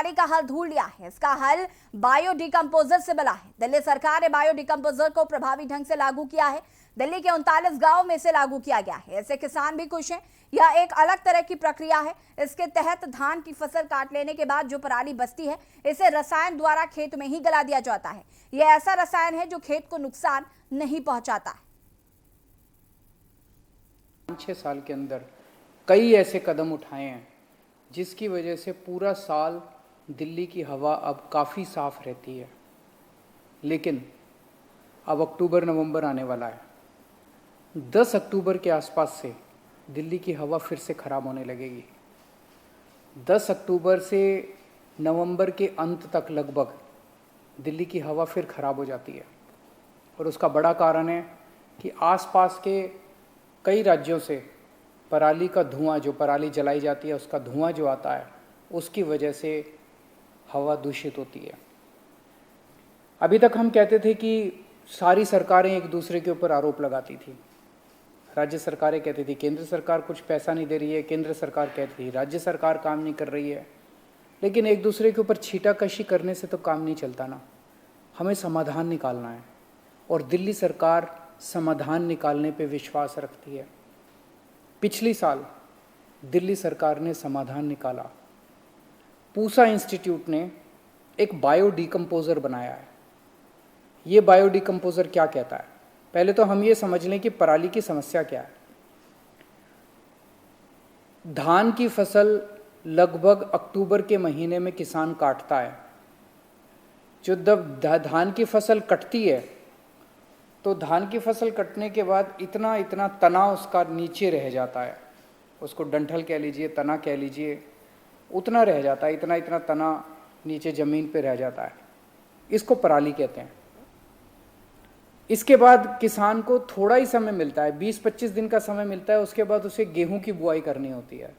पराली का हल ढूंढ लिया है। इसका हल बायो डिकम्पोजर से बना है। दिल्ली सरकार ने बायो डिकम्पोजर को प्रभावी ढंग से लागू किया है। दिल्ली के 39 गांव में इसे लागू किया गया है। ऐसे किसान भी खुश हैं। यह एक अलग तरह की प्रक्रिया है। इसके तहत धान की फसल काट लेने के बाद जो पराली बचती है, इसे रसायन द्वारा खेत में ही गला दिया जाता है। यह ऐसा रसायन है जो खेत को नुकसान नहीं पहुंचाता है। 6 साल के अंदर कई ऐसे कदम उठाए हैं जिसकी वजह से पूरा साल दिल्ली की हवा अब काफ़ी साफ रहती है। लेकिन अब अक्टूबर नवंबर आने वाला है। 10 अक्टूबर के आसपास से दिल्ली की हवा फिर से ख़राब होने लगेगी। 10 अक्टूबर से नवंबर के अंत तक लगभग दिल्ली की हवा फिर ख़राब हो जाती है। और उसका बड़ा कारण है कि आसपास के कई राज्यों से पराली का धुआं, जो पराली जलाई जाती है उसका धुआं जो आता है, उसकी वजह से हवा दूषित होती है। अभी तक हम कहते थे कि सारी सरकारें एक दूसरे के ऊपर आरोप लगाती थी। राज्य सरकारें कहती थी केंद्र सरकार कुछ पैसा नहीं दे रही है, केंद्र सरकार कहती थी राज्य सरकार काम नहीं कर रही है। लेकिन एक दूसरे के ऊपर छीटाकशी करने से तो काम नहीं चलता ना। हमें समाधान निकालना है और दिल्ली सरकार समाधान निकालने पे विश्वास रखती है। पिछली साल दिल्ली सरकार ने समाधान निकाला। पूसा इंस्टीट्यूट ने एक बायो डिकम्पोजर बनाया है। ये बायो डिकम्पोजर क्या कहता है? पहले तो हम ये समझ लें कि पराली की समस्या क्या है। धान की फसल लगभग अक्टूबर के महीने में किसान काटता है। जो जब धान की फसल कटती है तो धान की फसल कटने के बाद इतना इतना तना उसका नीचे रह जाता है। उसको डंठल कह लीजिए, तना कह लीजिए, उतना रह जाता है। इतना इतना तना नीचे ज़मीन पे रह जाता है। इसको पराली कहते हैं। इसके बाद किसान को थोड़ा ही समय मिलता है, 20-25 दिन का समय मिलता है। उसके बाद उसे गेहूं की बुआई करनी होती है।